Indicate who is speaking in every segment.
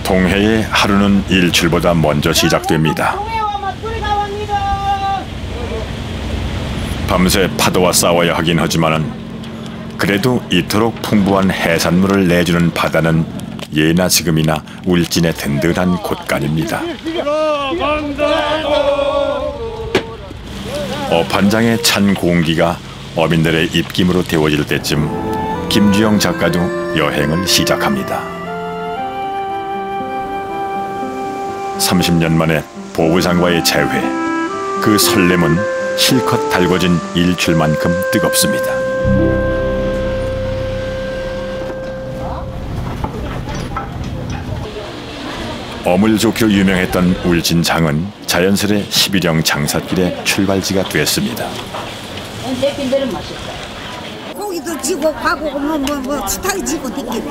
Speaker 1: 동해의 하루는 일출보다 먼저 시작됩니다. 밤새 파도와 싸워야 하긴 하지만은 그래도 이토록 풍부한 해산물을 내주는 바다는 예나 지금이나 울진의 든든한 곳간입니다. 어판장의 찬 공기가 어민들의 입김으로 데워질 때쯤 김주영 작가도 여행을 시작합니다. 30년 만에 보부상과의 재회, 그 설렘은 실컷 달궈진 일출만큼 뜨겁습니다. 어물 좋기로 유명했던 울진장은 자연스레 11형 장삿길의 출발지가 됐습니다.
Speaker 2: 고기도 지고 가고 뭐 스타일 지고 됐겠지.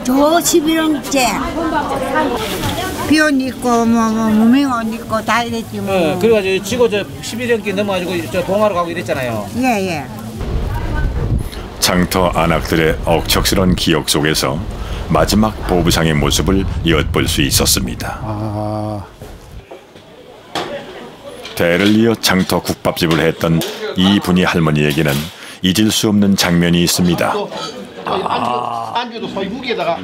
Speaker 2: 저 11형째 비옷 입고 뭐 무명옷 입고 다 이랬지 뭐.
Speaker 3: 네, 그래가지고 지고 저 11형길 넘어가지고 저 동화로 가고 이랬잖아요.
Speaker 2: 예.
Speaker 1: 장터 안악들의 억척스런 기억 속에서 마지막 보부상의 모습을 엿볼 수 있었습니다. 대를 이어 장터 국밥집을 했던 이분이 할머니에게는 잊을 수 없는 장면이 있습니다.
Speaker 4: 안주도 소이무기에다가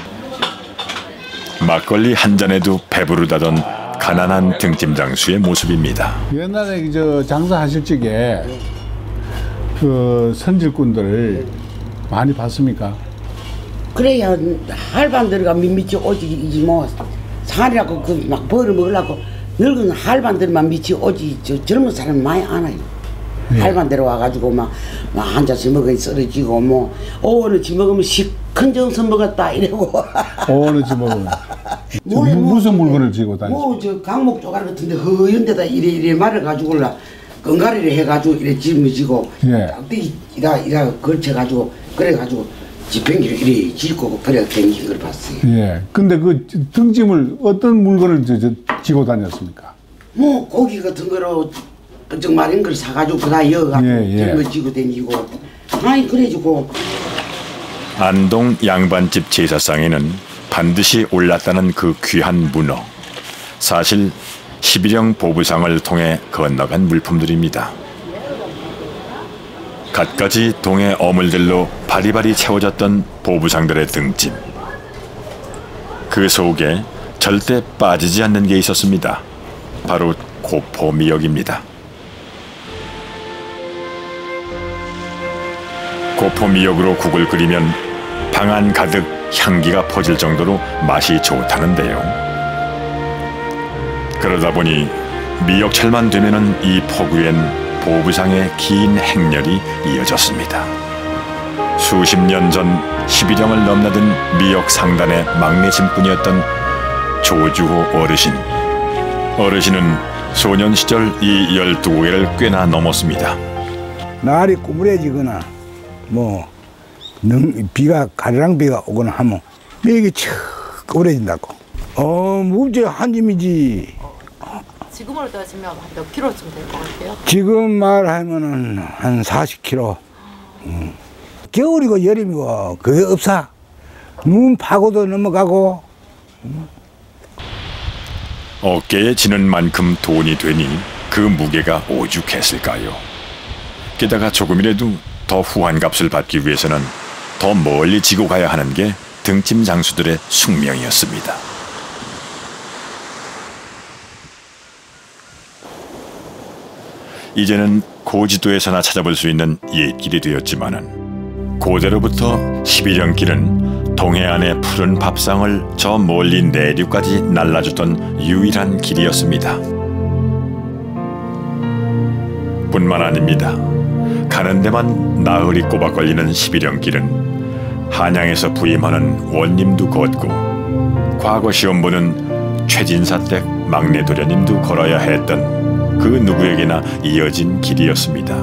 Speaker 1: 막걸리 한 잔에도 배부르다던 가난한 등짐장수의 모습입니다.
Speaker 5: 옛날에 저 장사하실 적에 그 선질꾼들 많이 봤습니까?
Speaker 6: 그래야 할반들이가 밑이 오지 뭐 살이라고 그 막 벌을 먹으려고 늙은 할반들만 밑이 오지 저 젊은 사람 많이 안 와요. 네. 할반들 와가지고 막 앉아서 먹으니 쓰러지고 뭐 오늘치 먹으면 시큰 정선 먹었다 이러고.
Speaker 5: 오늘치 먹으면 무슨 물건을 쥐고 다니죠?
Speaker 6: 뭐저 강목 조각 같은데 허연 데다 이래 말아가지고 건가리를 해가지고 이래 짊어지고 이라 걸쳐가지고 그래가지고 지팽이를 이래 짚고 그래 댕긴 걸 봤어요.
Speaker 5: 예. 근데 그 등짐을 어떤 물건을 지고 다녔습니까?
Speaker 6: 뭐 고기 같은 거로 쩍 마른 걸 사가지고 그다 이어가지고 짊어지고 댕기고 아니 그래가지고.
Speaker 1: 안동 양반집 제사상에는 반드시 올랐다는 그 귀한 문어. 사실 11형 보부상을 통해 건너간 물품들입니다. 갖가지 동해 어물들로 바리바리 채워졌던 보부상들의 등짐. 그 속에 절대 빠지지 않는 게 있었습니다. 바로 고포미역입니다. 고포미역으로 국을 끓이면 방 안 가득 향기가 퍼질 정도로 맛이 좋다는데요. 그러다 보니 미역철만 되면은 이 포구엔 보부상의 긴 행렬이 이어졌습니다. 수십 년 전 11형을 넘나든 미역 상단의 막내 짐꾼이었던 조주호 어르신. 어르신은 소년 시절 이 12고개를 꽤나 넘었습니다.
Speaker 7: 날이 꾸물해지거나 뭐 비가 가르랑 비가 오거나 하면 미역이 척 꾸물해진다고. 무지 한 짐이지.
Speaker 8: 지금으로 따지면 몇 킬로쯤 될 것 같아요?
Speaker 7: 지금 말하면은 한 40kg. 겨울이고 여름이고 그게 없어. 눈 파고도 넘어가고.
Speaker 1: 어깨에 지는 만큼 돈이 되니 그 무게가 오죽했을까요? 게다가 조금이라도 더 후한 값을 받기 위해서는 더 멀리 지고 가야 하는 게 등짐 장수들의 숙명이었습니다. 이제는 고지도에서나 찾아볼 수 있는 옛길이 되었지만은 고대로부터 11형 길은 동해안의 푸른 밥상을 저 멀리 내륙까지 날라주던 유일한 길이었습니다. 뿐만 아닙니다. 가는 데만 나흘이 꼬박 걸리는 11형 길은 한양에서 부임하는 원님도 걷고 과거 시험 보는 최진사댁 막내 도련님도 걸어야 했던 그 누구에게나 이어진 길이었습니다.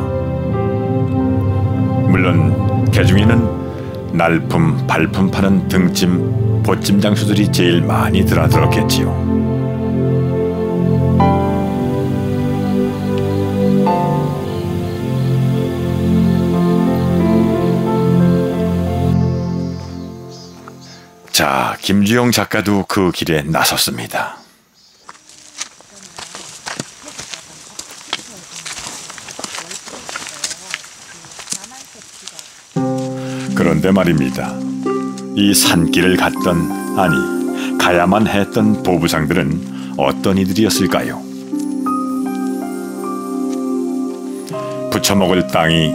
Speaker 1: 물론 개중에는 날품, 발품 파는 등짐, 보찜 장수들이 제일 많이 드나들었겠지요. 자, 김주영 작가도 그 길에 나섰습니다. 그런데 말입니다. 이 산길을 갔던, 아니 가야만 했던 보부상들은 어떤 이들이었을까요? 부쳐먹을 땅이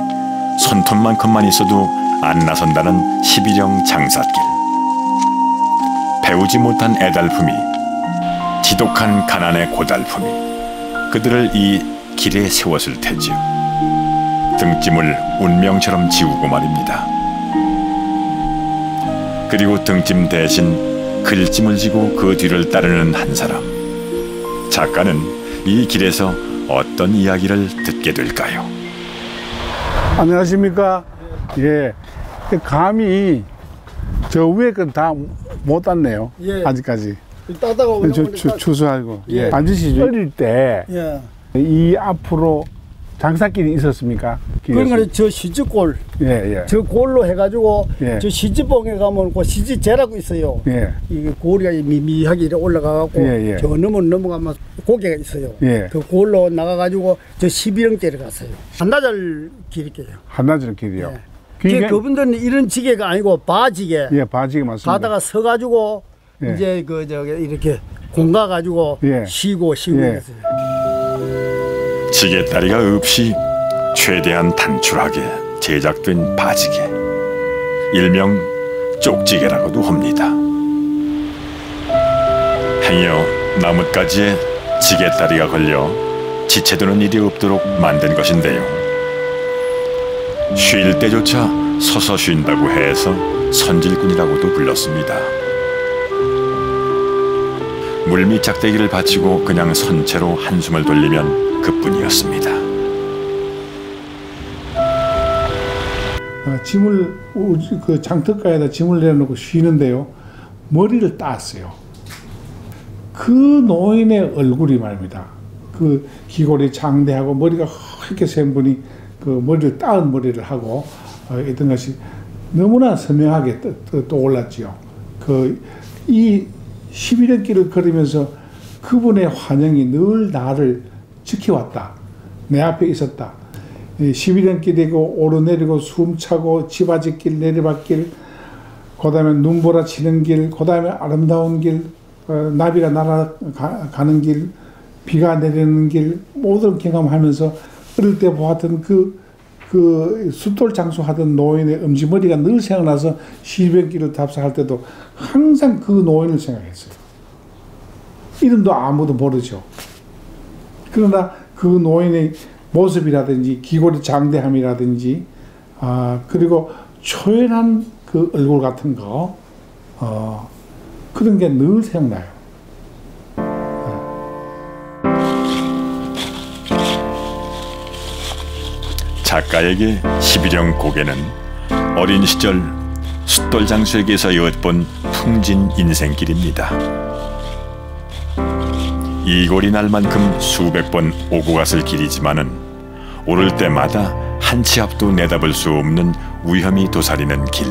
Speaker 1: 손톱만큼만 있어도 안 나선다는 11형 장삿길. 배우지 못한 애달픔이, 지독한 가난의 고달픔이 그들을 이 길에 세웠을 테지요. 등짐을 운명처럼 지우고 말입니다. 그리고 등짐 대신 글짐을 지고 그 뒤를 따르는 한 사람. 작가는 이 길에서 어떤 이야기를 듣게 될까요?
Speaker 5: 안녕하십니까? 예. 감이 저 위에 건 다 못 땄네요.
Speaker 9: 예.
Speaker 5: 아직까지.
Speaker 9: 따다가 오는
Speaker 5: 추수하고.
Speaker 9: 예.
Speaker 5: 앉으시죠. 어릴 때 이
Speaker 9: 예.
Speaker 5: 앞으로 장사길이 있었습니까?
Speaker 9: 그러니까 저 시집골,
Speaker 5: 예.
Speaker 9: 저 골로 해가지고
Speaker 5: 예.
Speaker 9: 저 시집봉에 가면 그 시집재라고 있어요.
Speaker 5: 예.
Speaker 9: 이게 고리가 미미하게 이렇게 올라가갖고
Speaker 5: 예.
Speaker 9: 저 넘어가면 고개가 있어요.
Speaker 5: 예.
Speaker 9: 그 골로 나가가지고 저 11형째를 갔어요. 한나절 길이게요.
Speaker 5: 한나절 길이요.
Speaker 9: 예. 그분들은 이런 지게가 아니고 바지게.
Speaker 5: 예, 바지게 맞습니다.
Speaker 9: 가다가 서가지고
Speaker 5: 예.
Speaker 9: 이제 그 저기 이렇게 공가가지고
Speaker 5: 예.
Speaker 9: 쉬고
Speaker 5: 예.
Speaker 9: 했어요.
Speaker 1: 지게다리가 없이 최대한 단출하게 제작된 바지게, 일명 쪽지게라고도 합니다. 행여 나뭇가지에 지게다리가 걸려 지체되는 일이 없도록 만든 것인데요. 쉴 때조차 서서 쉰다고 해서 선질꾼이라고도 불렀습니다. 물밑 작대기를 받치고 그냥 선체로 한숨을 돌리면 그뿐이었습니다.
Speaker 5: 짐을 그 장터가에다 짐을 내려놓고 쉬는데요. 머리를 땄어요. 그 노인의 얼굴이 말입니다. 그 귀골이 장대하고 머리가 이렇게 센 분이 그 머리를 따은 머리를 하고 있던 것이 너무나 선명하게 떠올랐지요. 이 11년 길을 걸으면서 그분의 환영이 늘 나를 지켜왔다. 내 앞에 있었다. 11년 길이고 오르내리고 숨차고 지바지길, 내리막길, 그 다음에 눈보라 치는 길, 그 다음에 아름다운 길, 나비가 날아가는 길, 비가 내리는 길, 모든 경험하면서 어릴 때 보았던 그 숫돌 장수하던 노인의 엄지머리가 늘 생각나서 11년 길을 답사할 때도 항상 그 노인을 생각했어요. 이름도 아무도 모르죠. 그러나 그 노인의 모습이라든지 귀골의 장대함이라든지 그리고 초연한 그 얼굴 같은 거 그런 게 늘 생각나요.
Speaker 1: 작가에게 11형 고개는 어린 시절 숫돌장수에게서 엿본 풍진 인생길입니다. 이골이 날 만큼 수백 번 오고 갔을 길이지만은 오를 때마다 한 치 앞도 내다볼 수 없는 위험이 도사리는 길.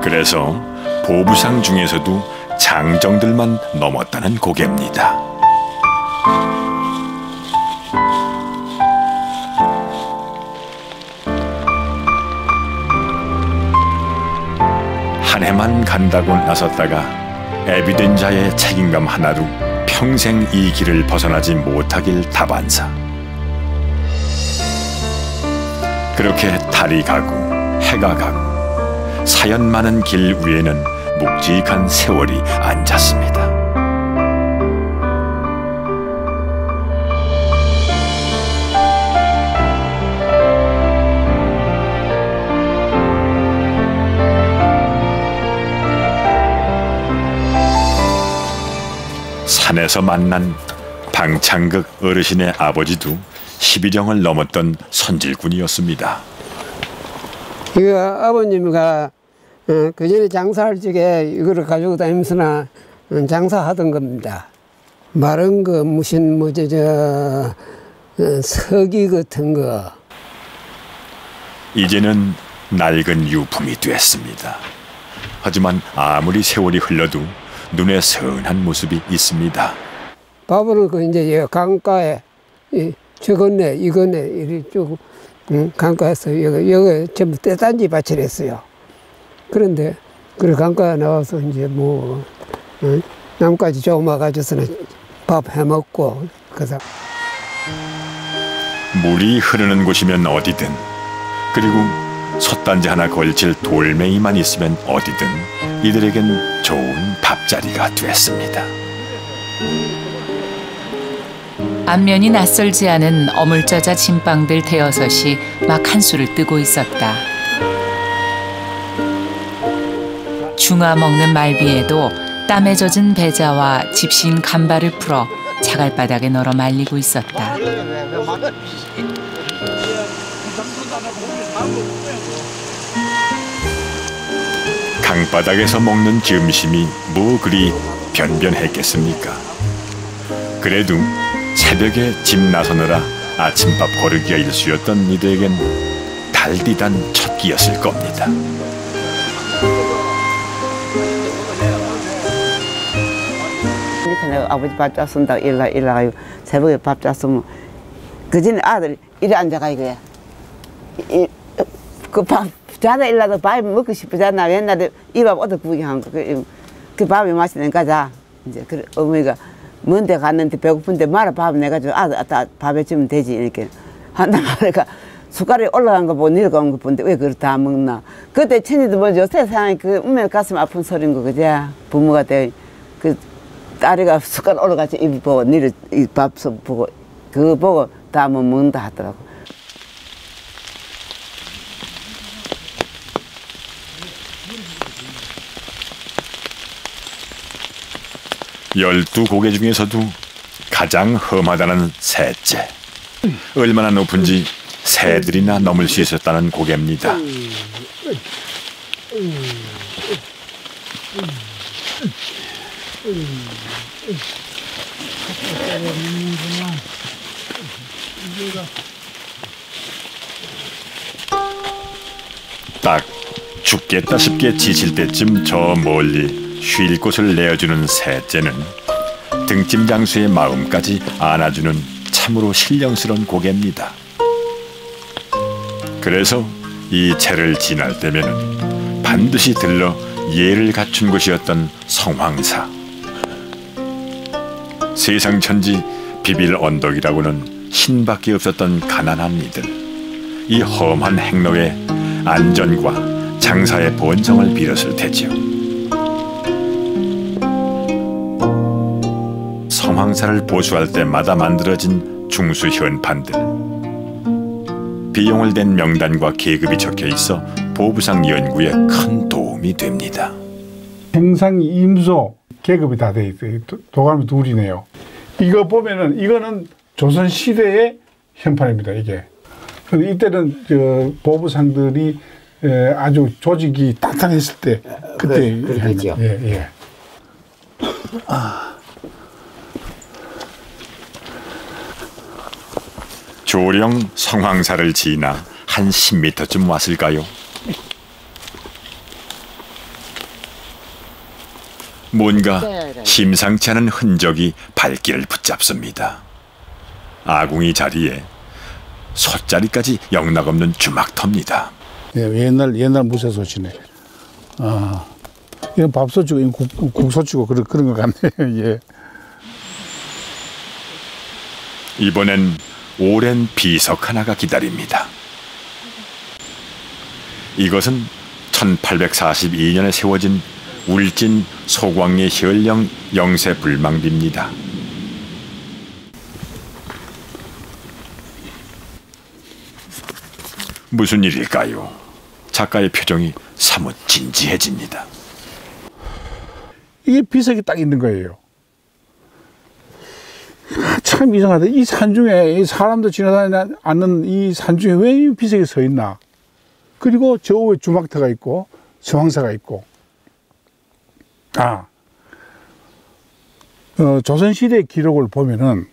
Speaker 1: 그래서 보부상 중에서도 장정들만 넘었다는 고개입니다. 한 해만 간다고 나섰다가 애비된 자의 책임감 하나로 평생 이 길을 벗어나지 못하길 다반사. 그렇게 달이 가고 해가 가고 사연 많은 길 위에는 묵직한 세월이 앉았습니다. 산에서 만난 방창극 어르신의 아버지도 11형을 넘었던 선질꾼이었습니다.
Speaker 10: 이거 아버님과 그 전에 장사할 적에 이거를 가지고 다니면서나 장사하던 겁니다. 마른 거 무슨 서기 같은 거.
Speaker 1: 이제는 낡은 유품이 됐습니다. 하지만 아무리 세월이 흘러도 눈에 선한 모습이 있습니다.
Speaker 10: 밥을 그 이제 강가에 저건네 이건네 이리 쭉 강가에서 여기 전부 떼단지 밭을 했어요. 그런데 그 강가에 나와서 이제 뭐 나뭇가지 조그마 가져서는 밥 해먹고 그래서
Speaker 1: 물이 흐르는 곳이면 어디든, 그리고 솥단지 하나 걸칠 돌멩이만 있으면 어디든 이들에겐 좋은 밥자리가 됐습니다.
Speaker 11: 안면이 낯설지 않은 어물쩌자 진빵들 대여섯이 막 한수를 뜨고 있었다. 중화 먹는 말비에도 땀에 젖은 배자와 집신 간발을 풀어 자갈바닥에 널어 말리고 있었다.
Speaker 1: 강바닥에서 먹는 점심이 뭐 그리 변변했겠습니까? 그래도 새벽에 집 나서느라 아침밥 거르기가 일쑤였던 이들에겐 달디단 첫 끼였을 겁니다.
Speaker 6: 내가 아버지 밥 짰습니다. 일나가요. 새벽에 밥 짰으면 그 전에 아들 이리 앉아가 이거야. 그 밥 자다 일나도 밥이 먹고 싶잖아. 옛날에 이 밥 어디 구경한 거. 그 밥이 맛있는 거자. 이제 그 어머니가 먼데 갔는데 배고픈데 말아 밥 내가지고 아들 밥에 주면 되지 이렇게 한다 말니까 숟가락에 올라간 거 보고 내려간 거 보는데 왜 그걸 다 먹나. 그때 천이도 뭐 요새 세상에 그 운명 가슴 아픈 소린 거 그자. 부모가 돼 그 딸이가 숟가락 올라가서 입 보고 내려 이 밥 보고 그거 보고 다 뭐 먹는다 하더라고.
Speaker 1: 열두 고개 중에서도 가장 험하다는 셋째. 얼마나 높은지 새들이나 넘을 수 있었다는 고개입니다. 딱 죽겠다 싶게 지칠 때쯤 저 멀리 쉴 곳을 내어주는 셋째는 등짐 장수의 마음까지 안아주는 참으로 신령스러운 고개입니다. 그래서 이 채를 지날 때면은 반드시 들러 예를 갖춘 곳이었던 성황사. 세상천지 비빌 언덕이라고는 신밖에 없었던 가난한 이들. 이 험한 행로에 안전과 장사의 번성을 빌었을 테지요. 성황사를 보수할 때마다 만들어진 중수 현판들. 비용을 댄 명단과 계급이 적혀 있어 보부상 연구에 큰 도움이 됩니다.
Speaker 5: 행상 임소 계급이 다 돼 있어요. 도감이 둘이네요. 이거 보면은 이거는 조선 시대의 현판입니다. 이게. 근데 이때는 저 보부상들이 아주 조직이 탄탄했을 때 그때
Speaker 6: 그렇죠.
Speaker 5: 예.
Speaker 1: 조령 성황사를 지나 한 10m쯤 왔을까요? 뭔가 심상치 않은 흔적이 발길을 붙잡습니다. 아궁이 자리에 솥자리까지 영락없는 주막터입니다.
Speaker 5: 예, 옛날 무쇠솥이네. 이건 밥솥이고 이건 국솥이고 그런 것 같네요. 예.
Speaker 1: 이번엔 오랜 비석 하나가 기다립니다. 이것은 1842년에 세워진 울진 소광리 혈령 영세불망비입니다. 무슨 일일까요? 작가의 표정이 사뭇 진지해집니다.
Speaker 5: 이게 비석이 딱 있는 거예요. 참 이상하다. 이 산중에 사람도 지나다니지 않는 이 산중에 왜 이 비석이 서 있나? 그리고 저 위에 주막터가 있고 성황사가 있고. 조선시대 기록을 보면은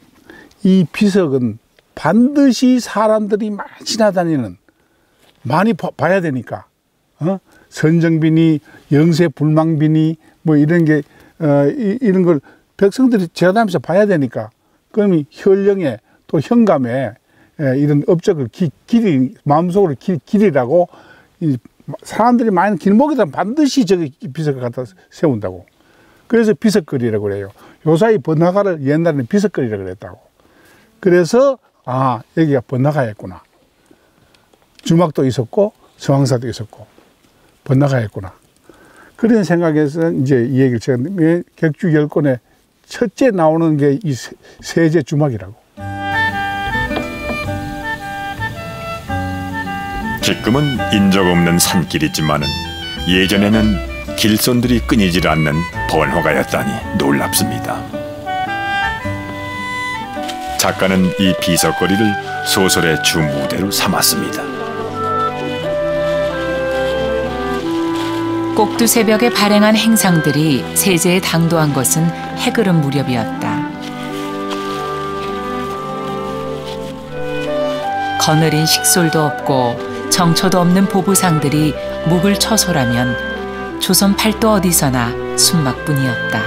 Speaker 5: 이 비석은 반드시 사람들이 많이 지나다니는 많이 봐야 되니까. 선정비니, 영세불망비니, 뭐 이런 게, 이런 걸 백성들이 지나다니면서 봐야 되니까. 그러면 혈령에 또 현감에 이런 업적을 마음속으로 기리라고 사람들이 많은 길목에다 반드시 저기 비석을 갖다 세운다고. 그래서 비석거리라고 그래요. 요사이 번화가를 옛날에는 비석거리라고 그랬다고. 그래서 여기가 번화가였구나. 주막도 있었고 성황사도 있었고 번화가였구나. 그런 생각에서 이제 이 얘기를 제가 객주 10권에 첫째 나오는 게 이 세제 주막이라고.
Speaker 1: 지금은 인적 없는 산길이지만은 예전에는 길손들이 끊이질 않는 번화가였다니 놀랍습니다. 작가는 이 비석거리를 소설의 주무대로 삼았습니다.
Speaker 11: 꼭두 새벽에 발행한 행상들이 세제에 당도한 것은 해그름 무렵이었다. 거느린 식솔도 없고 정처도 없는 보부상들이 묵을 처소라면 조선 팔도 어디서나 순막뿐이었다.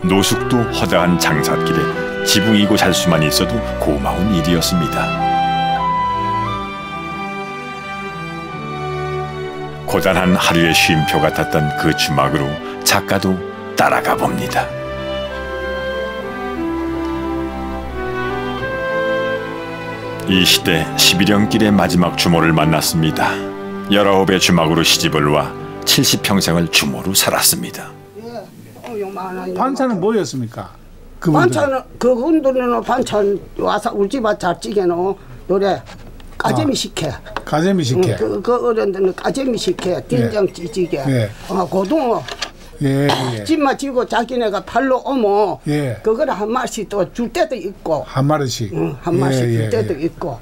Speaker 1: 노숙도 허다한 장삿길에 지붕이고 잘 수만 있어도 고마운 일이었습니다. 고단한 하루의 쉼표 같았던 그 주막으로 작가도 따라가 봅니다. 이 시대 11형길의 마지막 주모를 만났습니다. 19의 주막으로 시집을 와 70평생을 주모로 살았습니다.
Speaker 5: 반찬은 뭐였습니까?
Speaker 6: 반찬은 그분들은 반찬 와서 우리 집 잘 찌개는 노래 까재미 식혜.
Speaker 5: 까재미 식혜.
Speaker 6: 그 어른들은 까재미 식혜, 된장 찌개, 고등어. 집만 지고 자기네가 팔로 오면 그걸 한 마리씩 또 줄 때도 있고.
Speaker 5: 한 마리씩.
Speaker 6: 한 마리씩 줄 때도 있고.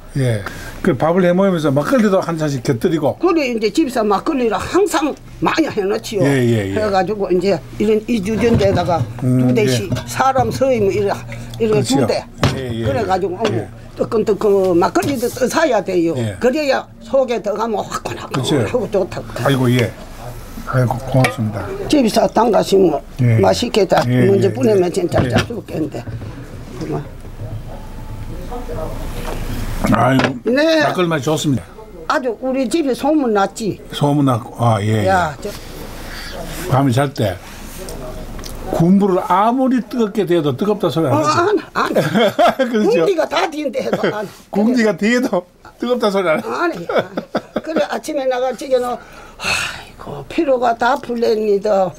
Speaker 5: 그 밥을 해 먹으면서 막걸리도 한 잔씩 곁들이고.
Speaker 6: 그래 이제 집에서 막걸리를 항상 많이 해놓지요. 해가지고 이제 이런 이주전 데다가 2대씩 사람 서이면 이래 2대. 그래가지고 뜨끈뜨끈 막걸리도 떠사야 돼요. 그래야 속에 들어가면 화끈하고 좋다고.
Speaker 5: 아이고 아이고 고맙습니다.
Speaker 6: 집에서 담가시면 맛있게 다 먼저 뿌리면 진짜 잘 죽겠는데.
Speaker 5: 아이고 막걸리 맛이 좋습니다.
Speaker 6: 아주 우리 집에 소문 났지.
Speaker 5: 소문 났고 밤에 잘 때 군부를 아무리 뜨겁게 대도 뜨겁다 소리 안 하지.
Speaker 6: 그렇죠. 궁디가 다 뒤인데 해도 안 해.
Speaker 5: 궁디가 뒤에도 뜨겁다 소리 안 해.
Speaker 6: 아니. 그래 아침에 나가지게는 아이고 피로가 다 풀립니다.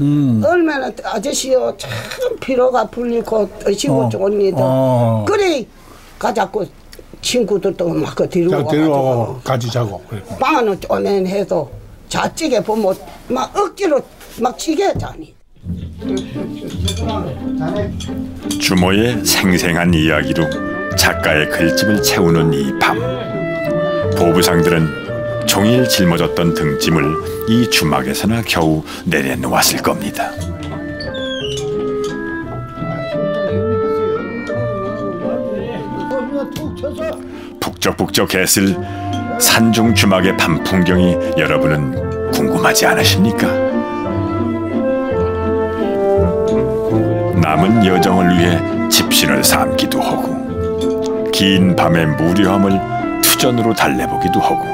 Speaker 6: 얼마나 아저씨요 참 피로가 풀리고 쉬고 좋습니다. 그래 가자고 친구들도 막 데리고
Speaker 5: 같이 자고.
Speaker 6: 방은 쪼맨해도 자찌게 보면 막 억지로 막 찌게 자니.
Speaker 1: 주모의 생생한 이야기로 작가의 글집을 채우는 이 밤. 보부상들은 종일 짊어졌던 등짐을 이 주막에서나 겨우 내려놓았을 겁니다. 북적북적했을 산중 주막의 밤 풍경이 여러분은 궁금하지 않으십니까? 남은 여정을 위해 집신을 삼기도 하고 긴 밤의 무료함을 투전으로 달래보기도 하고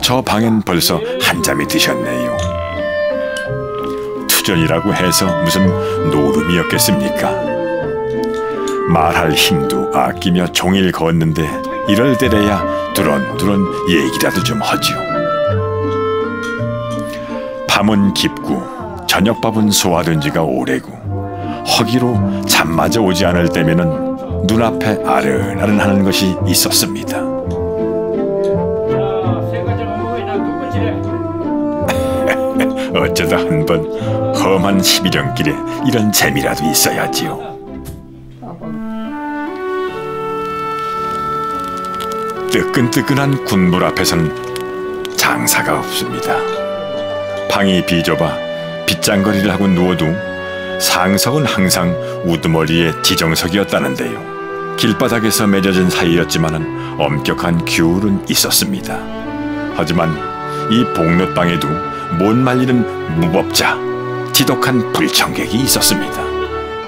Speaker 1: 저 방엔 벌써 한잠이 드셨네요. 투전이라고 해서 무슨 노름이었겠습니까? 말할 힘도 아끼며 종일 걷는데 이럴 때래야 두런두런 얘기라도 좀 하죠. 밤은 깊고 저녁밥은 소화된 지가 오래고 허기로 잠마저 오지 않을 때면은 눈앞에 아른아른하는 것이 있었습니다. 어쩌다 한번 험한 11형길에 이런 재미라도 있어야지요. 뜨끈뜨끈한 군불 앞에서는 장사가 없습니다. 방이 비좁아 빗장거리를 하고 누워도 상석은 항상 우두머리의 지정석이었다는데요. 길바닥에서 맺어진 사이였지만은 엄격한 규율은 있었습니다. 하지만 이 복롯방에도 못 말리는 무법자, 지독한 불청객이 있었습니다.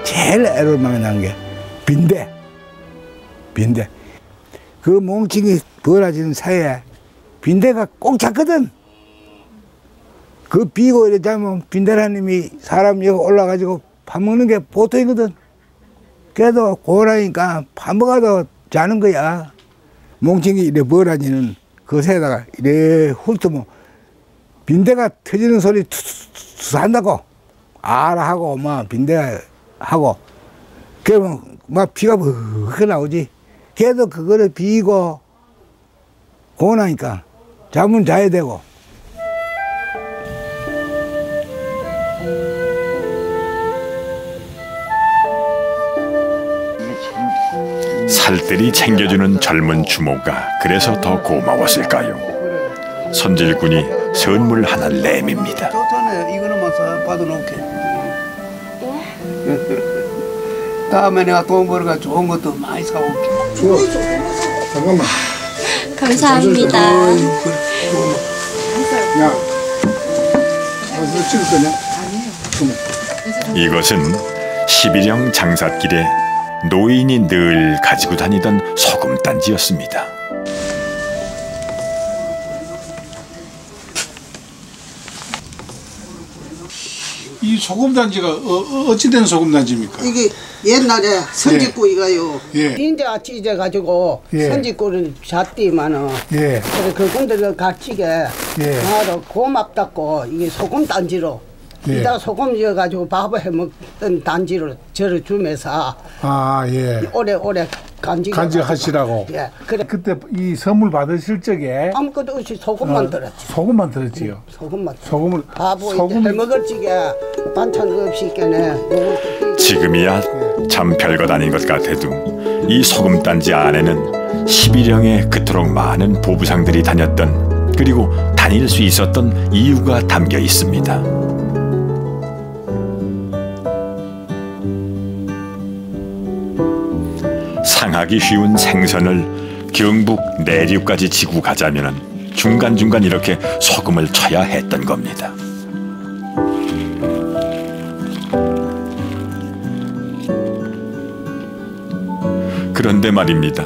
Speaker 7: 제일 애를 많이 난 게 빈대. 그 몽칭이 벌어지는 사이에 빈대가 꼭 잡거든. 그 비고 이러자면 빈대라님이 사람 여기 올라가지고 밥 먹는 게 보통이거든. 그래도 고라니까 밥 먹어도 자는 거야. 몽칭이 이래 벌어지는 그 새에다가 이래 훑으면 빈대가 터지는 소리 투투투 한다고. 아라 하고 막 빈대 하고 그러면 막 피가 흐 나오지. 걔도 그거를 비고 고나니까 잠은 자야 되고.
Speaker 1: 살뜰히 챙겨주는 젊은 주모가 그래서 더 고마웠을까요? 손질꾼이 선물 하나를 내밉니다.
Speaker 9: 좋잖아요. 이거는 뭐 받아놓게. 다음에 내가 돈 벌어가 좋은 것도 많이 사올게.
Speaker 5: 잠깐만.
Speaker 12: 감사합니다.
Speaker 5: 야, 어디서 찍을 거냐?
Speaker 1: 이것은 11형 장삿길에 노인이 늘 가지고 다니던 소금단지였습니다.
Speaker 5: 이 소금단지가 어찌된 소금단지입니까?
Speaker 2: 이게 옛날에 선짓구이가요.
Speaker 5: 예.
Speaker 9: 빈대가 찢어가지고
Speaker 5: 예.
Speaker 9: 선짓구를 잤디만은
Speaker 5: 예.
Speaker 9: 그래 그분들 갇히게
Speaker 5: 예.
Speaker 9: 나도 고맙다고 이게 소금 단지로
Speaker 5: 예.
Speaker 9: 이따 소금 지어가지고 밥을 해먹던 단지로 저를 주면서
Speaker 5: 아, 예.
Speaker 9: 오래
Speaker 5: 간직하시라고.
Speaker 9: 예. 그래
Speaker 5: 그때 이 선물 받으실 적에
Speaker 9: 아무것도 없이 소금만 들었지.
Speaker 5: 소금만 들었지요.
Speaker 9: 소금만.
Speaker 5: 소금을
Speaker 9: 밥을 해먹을 적에 반찬 없이 있겠네.
Speaker 1: 지금이야 참 별것 아닌 것 같아도 이 소금단지 안에는 11형에 그토록 많은 보부상들이 다녔던 그리고 다닐 수 있었던 이유가 담겨 있습니다. 상하기 쉬운 생선을 경북 내륙까지 지고 가자면 중간중간 이렇게 소금을 쳐야 했던 겁니다. 그런데 말입니다.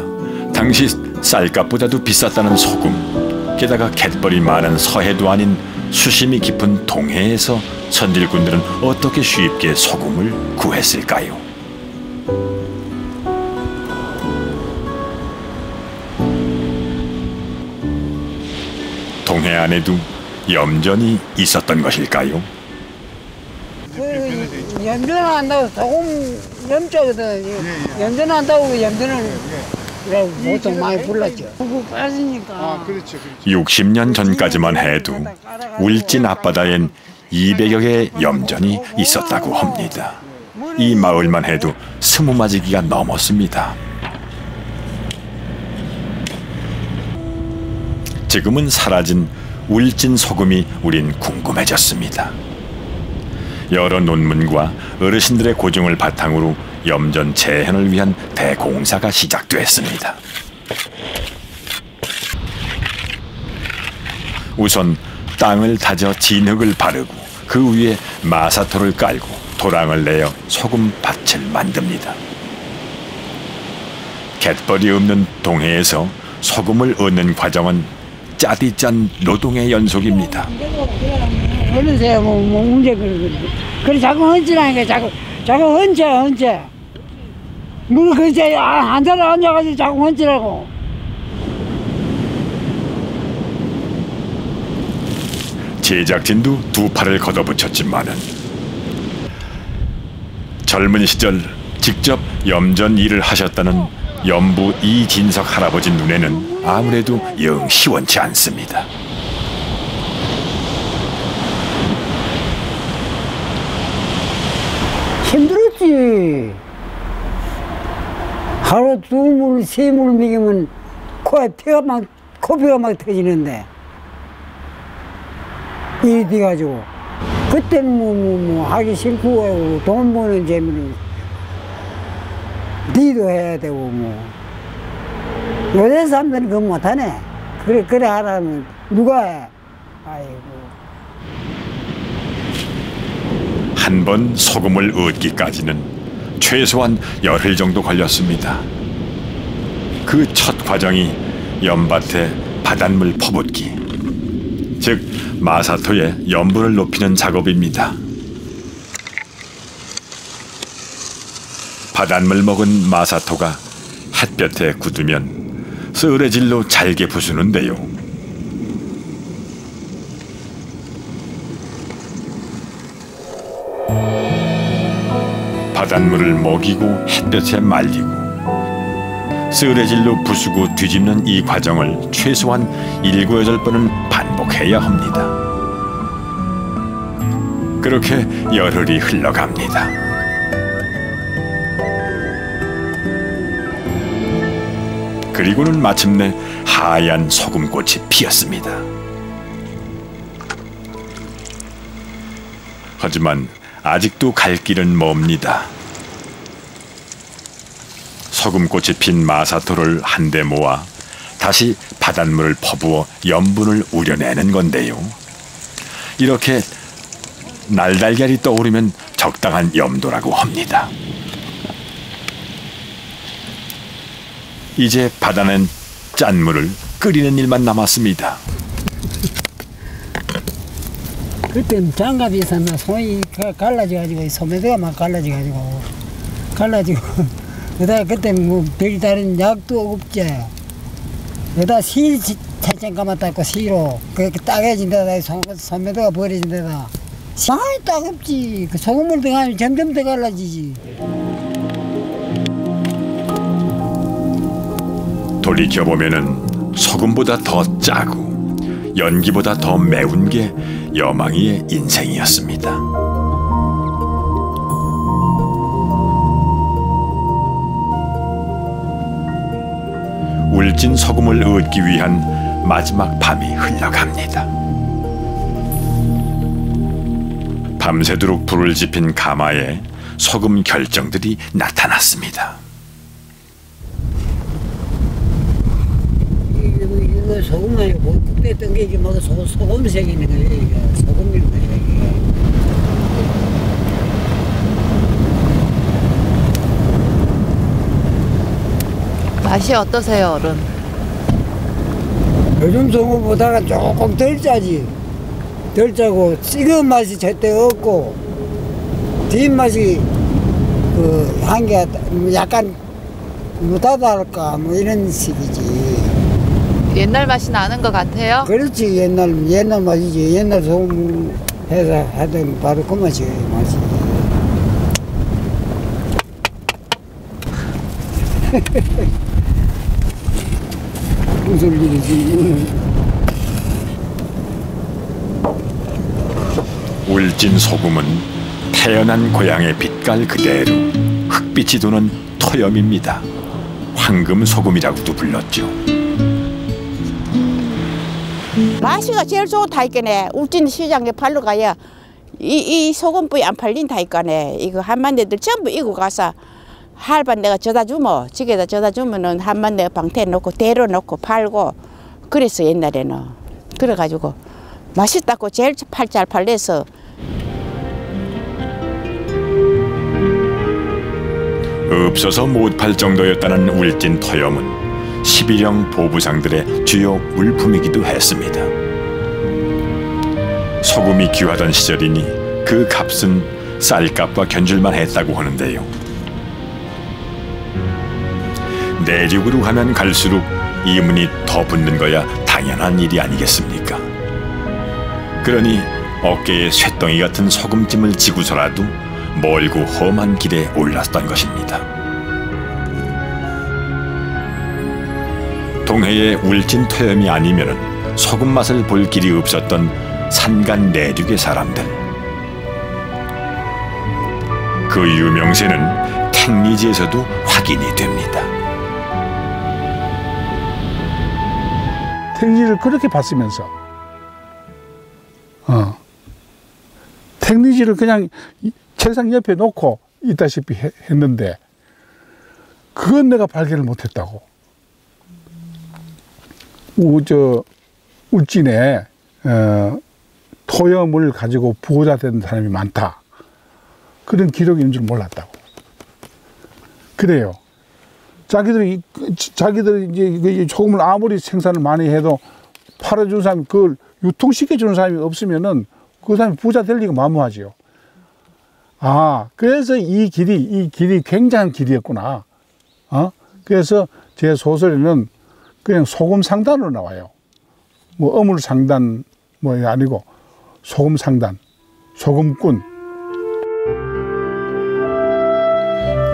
Speaker 1: 당시 쌀값보다도 비쌌다는 소금, 게다가 갯벌이 많은 서해도 아닌 수심이 깊은 동해에서 선질꾼들은 어떻게 쉽게 소금을 구했을까요? 동해 안에도 염전이 있었던 것일까요?
Speaker 10: 그 염전한다고 소금 염자거든. 염전한다고 염전을 보통 많이 불렀죠. 그거 빠지니까.
Speaker 5: 아, 그렇죠.
Speaker 1: 60년 전까지만 해도 울진 앞바다엔 200여 개의 염전이 있었다고 합니다. 이 마을만 해도 20마지기가 넘었습니다. 지금은 사라진 울진 소금이 우린 궁금해졌습니다. 여러 논문과 어르신들의 고증을 바탕으로 염전 재현을 위한 대공사가 시작됐습니다. 우선 땅을 다져 진흙을 바르고 그 위에 마사토를 깔고 도랑을 내어 소금밭을 만듭니다. 갯벌이 없는 동해에서 소금을 얻는 과정은 짜디 짠 노동의 연속입니다.
Speaker 10: 어느새 뭐 문제 그래 자꾸 얹으라니까 자꾸 얹어 물 그제 한 달에 얹어가지고 자꾸 얹으라고.
Speaker 1: 제작진도 두 팔을 걷어붙였지만은 젊은 시절 직접 염전 일을 하셨다는 연부 이진석 할아버지 눈에는 아무래도 영 시원치 않습니다.
Speaker 10: 힘들었지. 하루 두 물, 세 물 먹이면 코에 코피가 막 터지는데 일이 돼가지고
Speaker 9: 그때는 뭐 하기 싫고 돈 버는 재미는 니도 해야 되고 뭐 요새 사람들은 그거 못하네. 그래 하라면 누가 해? 아이고.
Speaker 1: 한 번 소금을 얻기까지는 최소한 열흘 정도 걸렸습니다. 그 첫 과정이 연밭에 바닷물 퍼붓기, 즉 마사토의 염분을 높이는 작업입니다. 바닷물 먹은 마사토가 햇볕에 굳으면 쓰레질로 잘게 부수는데요. 바닷물을 먹이고 햇볕에 말리고 쓰레질로 부수고 뒤집는 이 과정을 최소한 7, 8번은 반복해야 합니다. 그렇게 열흘이 흘러갑니다. 그리고는 마침내 하얀 소금꽃이 피었습니다. 하지만 아직도 갈 길은 멉니다. 소금꽃이 핀 마사토를 한데 모아 다시 바닷물을 퍼부어 염분을 우려내는 건데요. 이렇게 날달걀이 떠오르면 적당한 염도라고 합니다. 이제 바다는 짠물을 끓이는 일만 남았습니다.
Speaker 9: 그때는 장갑이 있었나 손이 갈라져가지고 소매대가 막 갈라져가지고 그때 뭐 별다른 약도 없지. 그다 실 차창 감았다고 시로 그렇게 따개진 데다 소매대가 버려진 데다 많이 따갑지. 그 소금물 들어가면 점점 더 갈라지지.
Speaker 1: 돌이켜보면은 소금보다 더 짜고 연기보다 더 매운 게 여망이의 인생이었습니다. 울진 소금을 얻기 위한 마지막 밤이 흘러갑니다. 밤새도록 불을 지핀 가마에 소금 결정들이 나타났습니다.
Speaker 9: 이거 소금 아니고 그때 했던 게 이게 뭐 소금색이 있는 거예요. 이게 소금인 거예요.
Speaker 8: 맛이 어떠세요, 어른?
Speaker 9: 요즘 소금보다가 조금 덜 짜지. 덜 짜고 식은 맛이 절대 없고 뒷맛이 그 향기가 약간 무다달까 뭐 이런 식이지.
Speaker 8: 옛날 맛이 나는 것 같아요?
Speaker 9: 그렇지. 옛날 맛이지. 옛날 소금 해서 하던 바로 그 맛이 맛이. 무슨 일이지?
Speaker 1: 울진 소금은 태어난 고향의 빛깔 그대로 흑빛이 도는 토염입니다. 황금 소금이라고도 불렀죠.
Speaker 13: 맛이가 제일 좋다 이까네. 울진 시장에 팔러 가야 이 소금뿌이 안 팔린다 이까네. 이거 한만대들 전부 이고 가서 할반 내가 져다 주면 집에다 져다 주면은 한만 내가 방태에 놓고 대로 놓고 팔고 그랬어 옛날에는. 그래가지고 맛있다고 제일 잘 팔려서.
Speaker 1: 없어서 못 팔 정도였다는 울진 토염은 11형 보부상들의 주요 물품이기도 했습니다. 소금이 귀하던 시절이니 그 값은 쌀값과 견줄만 했다고 하는데요. 내륙으로 가면 갈수록 이문이 더 붙는 거야 당연한 일이 아니겠습니까? 그러니 어깨에 쇳덩이 같은 소금찜을 지고서라도 멀고 험한 길에 올랐던 것입니다. 동해의 울진 토염이 아니면은 소금 맛을 볼 길이 없었던 산간 내륙의 사람들. 그 유명세는 탱리지에서도 확인이 됩니다.
Speaker 5: 탱리를 그렇게 봤으면서 기지를 그냥 책상 옆에 놓고 있다시피 했는데 그건 내가 발견을 못했다고. 울진에 토염을 가지고 부호자 된 사람이 많다. 그런 기록이 있는 줄 몰랐다고. 그래요. 자기들이 이제 소금을 아무리 생산을 많이 해도 팔아주는 사람이 그걸 유통시켜주는 사람이 없으면은 그 사람이 부자 될 리가 만무하지요. 아, 그래서 이 길이 굉장한 길이었구나. 그래서 제 소설에는 그냥 소금 상단으로 나와요. 뭐 어물 상단 뭐 아니고 소금 상단, 소금꾼.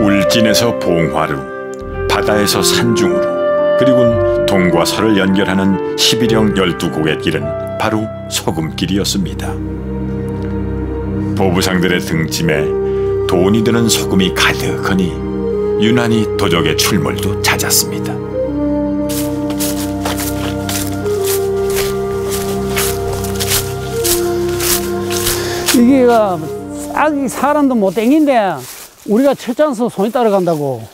Speaker 1: 울진에서 봉화로, 바다에서 산중으로, 그리고 동과 서를 연결하는 11형 12곡의 길은 바로 소금길이었습니다. 보부상들의 등짐에 돈이 드는 소금이 가득하니 유난히 도적의 출몰도 잦았습니다.
Speaker 9: 이게 싹이 사람도 못 땡긴데 우리가 철장서 손이 따라간다고.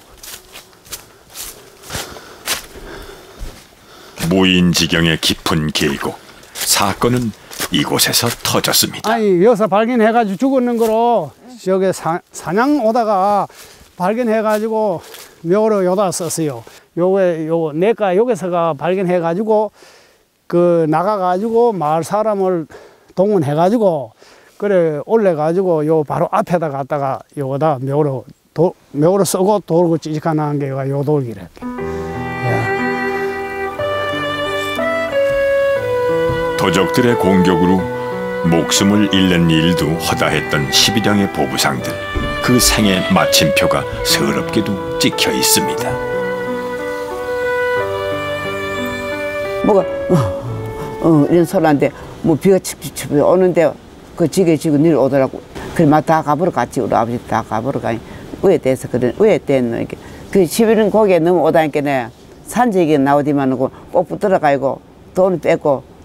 Speaker 1: 무인지경의 깊은 계곡, 사건은 이곳에서 터졌습니다.
Speaker 9: 아니 여기서 발견해가지고 죽었는 거로 저기 사냥 오다가 발견해가지고 묘로 요다 썼어요. 요 내가 여기서가 발견해가지고 그 나가가지고 마을 사람을 동원해가지고 그래 올려가지고 요 바로 앞에다 갖다가 요거다 묘로 쓰고 돌고 찌직하는 게가 요 돌기래.
Speaker 1: 도적들의 공격으로 목숨을 잃는 일도 허다했던 11형의 보부상들. 그 생의 마침표가 서럽게도 찍혀 있습니다.
Speaker 6: 뭐가 이런 소리 하는데 뭐 비가 칩칩 오는데 그 지게 지고 내려오더라고. 그래 다 가보러 갔지. 우리 아버지 다 가보러 가니 왜 돼서 그래 왜 됐노 이게 그 11형 거기에 넘어오다니까 산지에 나오디만 꼭 붙들어가고 돈을 뺏고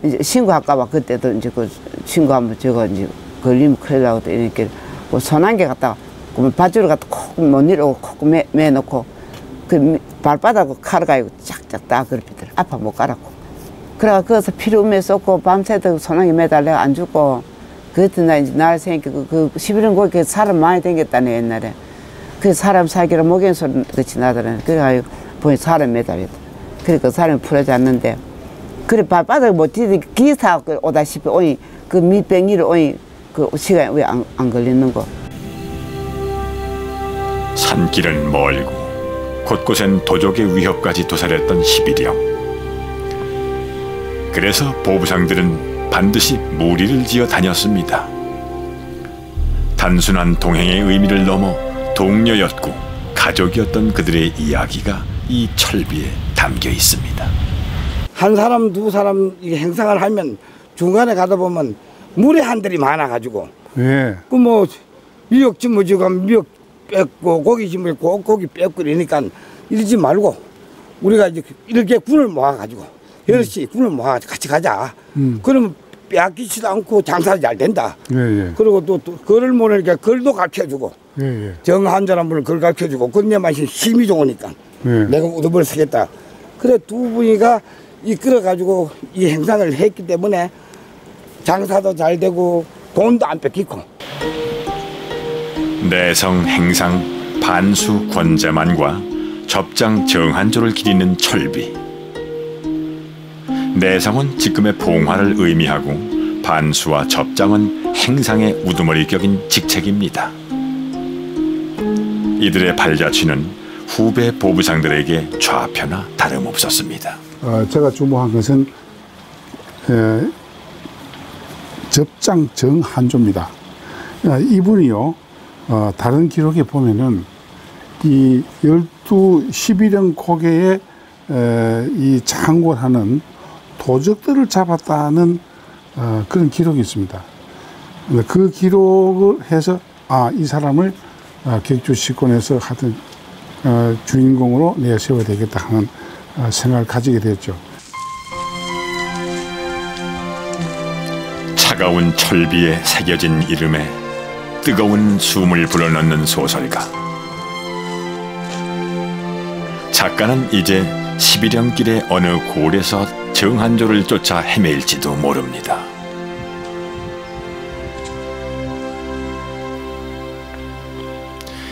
Speaker 6: 이제 신고할까봐 그때도 이제 그 신고하면 저거 이제 걸리면 큰일 나고 이렇게 뭐 손안개 갖다가 그러면 밧줄을 갖다 콕 못 내려오고 콕 매놓고 그 발바닥으로 칼을 가지고 쫙쫙 다 그럽히더라. 아파 못 가라고. 그래가 거기서 피를 음에 쏟고 밤새도록 손안개 매달려 안 죽고 그랬던 날 이제 날 생기고 그 11년 거기 사람 많이 댕겼다네 옛날에. 그 사람 살기로 목욕 소리 같이 나더라네. 그래가지고 보니 사람 매달렸다. 그래 그 사람이 풀어지 않는데 그래 발바닥 못 뛰니 기사 오다시피 오니 그 밑병이를 오니 그 시간이 왜 안 걸리는 거.
Speaker 1: 산길은 멀고 곳곳엔 도적의 위협까지 도사렸던 11형. 그래서 보부상들은 반드시 무리를 지어 다녔습니다. 단순한 동행의 의미를 넘어 동료였고 가족이었던 그들의 이야기가 이 철비에 담겨 있습니다.
Speaker 7: 한 사람 두 사람 행상을 하면 중간에 가다 보면 무례한들이 많아가지고
Speaker 5: 예.
Speaker 7: 그 뭐 미역 찜무지고 미역 뺏고 고기 찜무지고 고기 뺏고 이러니까 이러지 말고 우리가 이렇게 군을 모아가지고 여럿이 군을 모아가지고 같이 가자. 그러면 빼앗기지도 않고 장사도 잘 된다.
Speaker 5: 예.
Speaker 7: 그리고 또 글을 모르니까 글도 가르쳐주고
Speaker 5: 예.
Speaker 7: 정한 사람을 글 가르쳐주고 그내 맛이 힘이 좋으니까 내가 우두벌 쓰겠다. 그래 두 분이가 이끌어가지고 이 행사를 했기 때문에 장사도 잘 되고 돈도 안 뺏기고.
Speaker 1: 내성 행상 반수 권자만과 접장 정한조를 기리는 철비. 내성은 지금의 봉화를 의미하고 반수와 접장은 행상의 우두머리 격인 직책입니다. 이들의 발자취는 후배 보부상들에게 좌표나 다름없었습니다.
Speaker 5: 제가 주목한 것은 접장 정한조입니다. 이분이요, 다른 기록에 보면은 이 11형 고개에 이 창궐하는 도적들을 잡았다는 그런 기록이 있습니다. 그 기록을 해서 이 사람을 객주시권에서 하여튼 주인공으로 내세워야 되겠다 하는 생각을 가지게 됐죠.
Speaker 1: 차가운 철비에 새겨진 이름에 뜨거운 숨을 불어넣는 소설가. 작가는 이제 11형길의 어느 골에서 정한조를 쫓아 헤매일지도 모릅니다.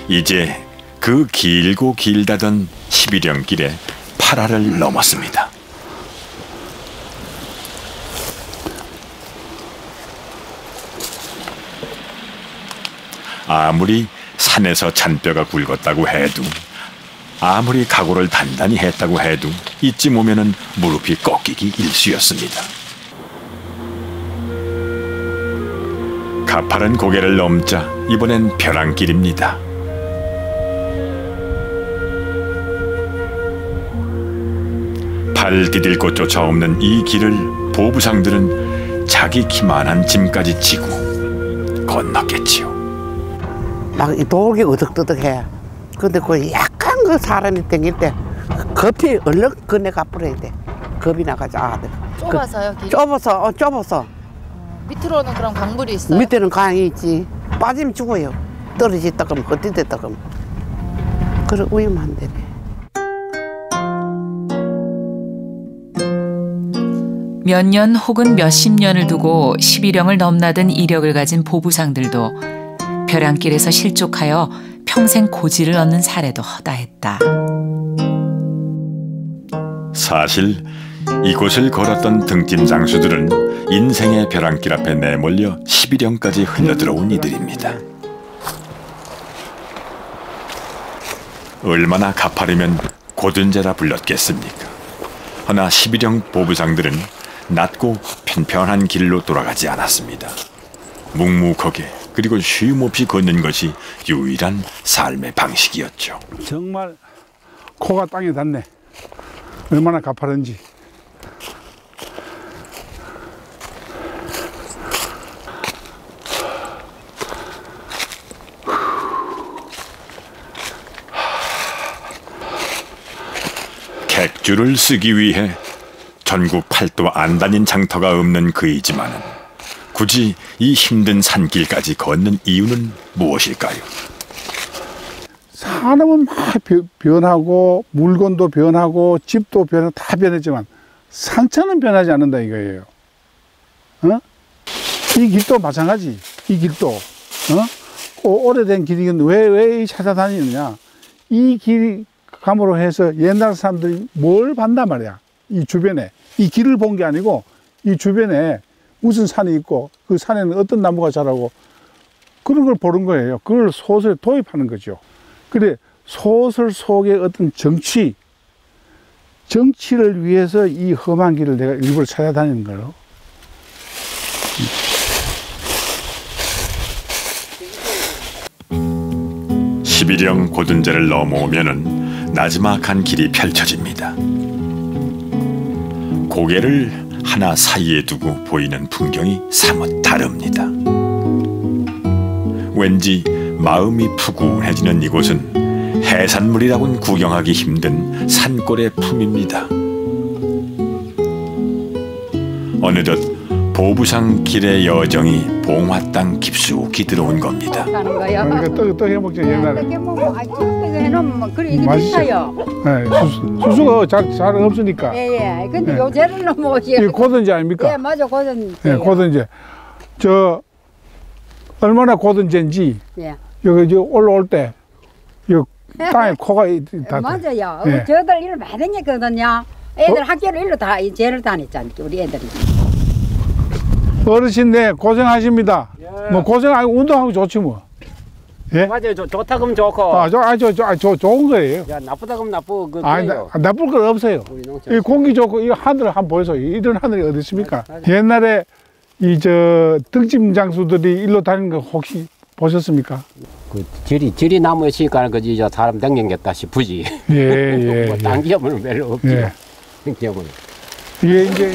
Speaker 1: 이제 그 길고 길다던 11형길에 8화를 넘었습니다. 아무리 산에서 잔뼈가 굵었다고 해도, 아무리 각오를 단단히 했다고 해도 이쯤 오면은 무릎이 꺾이기 일쑤였습니다. 가파른 고개를 넘자 이번엔 벼랑길입니다. 발 디딜 곳 쫓아 없는 이 길을 보부상들은 자기 키만한 짐까지 지고 건넜겠지요.
Speaker 6: 막 돌기 어덕떠덕해. 근데 그 약간 그 사람이 땡길 때 급히 얼른 건네 가버려야 돼. 겁이 나가지고 아들.
Speaker 8: 좁아서요? 길이?
Speaker 6: 좁아서.
Speaker 8: 밑으로는 그럼 강물이 있어요?
Speaker 6: 밑에는 강이 있지. 빠지면 죽어요. 떨어졌다 그러면 헛디댔다 그러면. 그래 위험한데.
Speaker 11: 몇 년 혹은 몇십 년을 두고 11형을 넘나든 이력을 가진 보부상들도 벼랑길에서 실족하여 평생 고지를 얻는 사례도 허다했다.
Speaker 1: 사실 이곳을 걸었던 등짐 장수들은 인생의 벼랑길 앞에 내몰려 11형까지 흘러들어온 이들입니다. 얼마나 가파르면 고든제라 불렀겠습니까? 허나 11형 보부상들은 낮고 편편한 길로 돌아가지 않았습니다. 묵묵하게 그리고 쉼없이 걷는 것이 유일한 삶의 방식이었죠.
Speaker 5: 정말 코가 땅에 닿네. 얼마나 가파른지.
Speaker 1: 객주를 쓰기 위해 전국 8도 안 다닌 장터가 없는 그이지만은 굳이 이 힘든 산길까지 걷는 이유는 무엇일까요?
Speaker 5: 사람은 막 변하고 물건도 변하고 집도 변하고 다 변했지만 산천은 변하지 않는다 이거예요. 어? 이 길도 마찬가지. 이 길도 오래된 길이긴 왜 찾아다니느냐. 이 길 감으로 해서 옛날 사람들이 뭘 봤단 말이야. 이 주변에 이 길을 본 게 아니고 이 주변에 무슨 산이 있고 그 산에는 어떤 나무가 자라고 그런 걸 보는 거예요. 그걸 소설에 도입하는 거죠. 그래 소설 속의 어떤 정치를 위해서 이 험한 길을 내가 일부러 찾아다니는 거예요.
Speaker 1: 11형 고든제를 넘어오면은 나지막한 길이 펼쳐집니다. 고개를 하나 사이에 두고 보이는 풍경이 사뭇 다릅니다. 왠지 마음이 푸근해지는 이곳은 해산물이라고는 구경하기 힘든 산골의 품입니다. 어느덧 보부상 길의 여정이 봉화 땅 깊숙이 들어온 겁니다.
Speaker 5: 그러니까 떡 해먹죠 옛날에.
Speaker 2: 해놓으면 그래 이게 비싸요.
Speaker 5: 네, 수수가 잘 없으니까.
Speaker 2: 예예. 근데 요새는 뭐
Speaker 5: 이 고든지 아닙니까?
Speaker 2: 예 맞아 고든.
Speaker 5: 예 고든지. 저 얼마나 고든지인지 여기 올라올 때 여 땅에 코가 다.
Speaker 2: 맞아요.
Speaker 5: 예.
Speaker 2: 저들 일 많이 했거든요. 애들 학교를 일로 다 제를 다녔잖아요. 우리 애들이.
Speaker 5: 어르신네 고생하십니다. 뭐 고생하고 운동하고 좋지 뭐. 예?
Speaker 14: 맞아요. 좋다 그러면 좋고.
Speaker 5: 좋은 거예요.
Speaker 14: 야, 나쁘다 그러면 나쁘고.
Speaker 5: 나쁠 건 없어요. 이 공기 좋고 이 하늘 한번 보여서 이런 하늘이 어디 있습니까? 옛날에 등짐 장수들이 일로 다니는 거 혹시 보셨습니까?
Speaker 14: 그 지리 나무에 있으니까 그지 사람 댕겼다 싶으지.
Speaker 5: 예.
Speaker 14: 뭐 딴 기업은 별로 없지.
Speaker 5: 예.
Speaker 14: 기업은.
Speaker 5: 이게 이제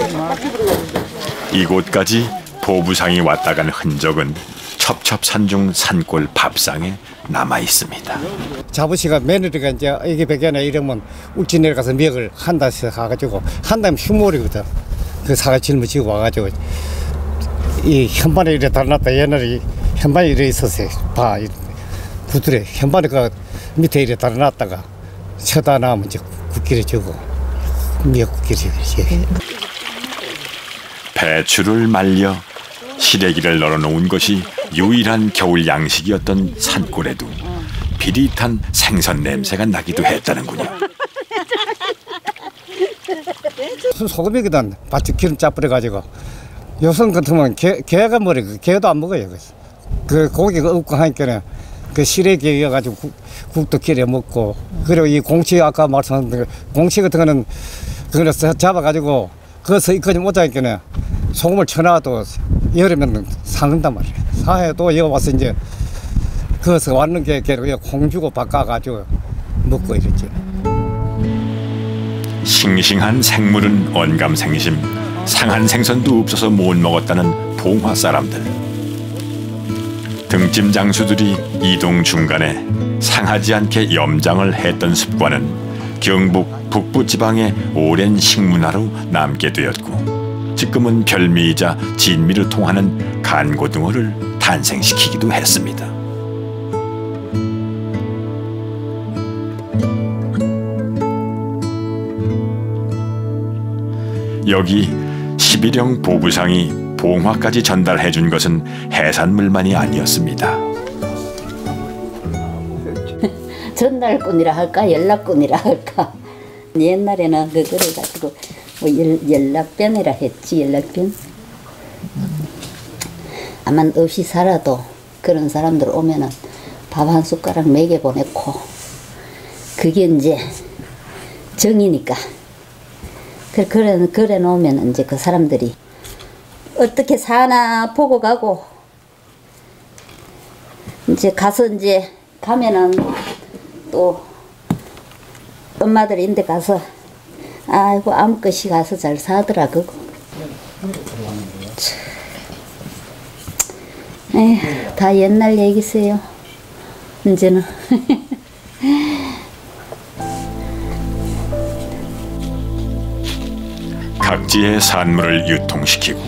Speaker 1: 이곳까지 보부상이 왔다 간 흔적은 첩첩산중 산골 밥상에 남아 있습니다.
Speaker 15: 자부시가 며느리가 이제 애기 배겨나 이러면 울진 내려가서 미역을 한 달씩 가가지고 한 달이면 휴무월이거든. 그 사과 짊어지고 와가지고 이 현반에 이래 달아놨다. 옛날에 현반에 이래 있었어요. 봐, 구들에 현반에 그 밑에 이래 달아놨다가 쳐다 나면 이제 국기를 주고 미역국기를 주고.
Speaker 1: 배추를 말려 시래기를 널어놓은 것이 유일한 겨울 양식이었던 산골에도 비릿한 생선 냄새가 나기도 했다는군요.
Speaker 15: 소금이거든. 밭에 기름 짜뿌려가지고. 요선 같으면 개가 머리, 개도 안 먹어요. 그 고기가 없고 하니까 그 시래기여가지고 국도 끓여 먹고. 그리고 이 공치 아까 말씀하신 그 공치 같은 거는 그걸 잡아가지고 그것을 이까지 못 자니까 소금을 쳐놔도 여름에는 상한단 말이에요. 사해도 여기 와서 이제 그것을 왔는 게 공주고 바꿔가지고 먹고 이랬죠.
Speaker 1: 싱싱한 생물은 언감생심, 상한 생선도 없어서 못 먹었다는 봉화 사람들. 등짐 장수들이 이동 중간에 상하지 않게 염장을 했던 습관은 경북 북부 지방의 오랜 식문화로 남게 되었고, 지금은 별미이자 진미를 통하는 간고등어를 탄생시키기도 했습니다. 여기 11형 보부상이 봉화까지 전달해 준 것은 해산물만이 아니었습니다.
Speaker 16: 전달꾼이라 할까 연락꾼이라 할까. 옛날에는 그거를 가지고 뭐 연락변이라 했지. 연락변. 아마 없이 살아도 그런 사람들 오면은 밥 한 숟가락 먹여 보내고, 그게 이제 정이니까. 그래 놓으면 이제 그 사람들이 어떻게 사나 보고 가고, 이제 가서 이제 가면은 또 엄마들이 인데 가서 아이고 아무것이 가서 잘 사더라 그거. 에휴, 다 옛날 얘기세요. 이제는.
Speaker 1: 각지의 산물을 유통시키고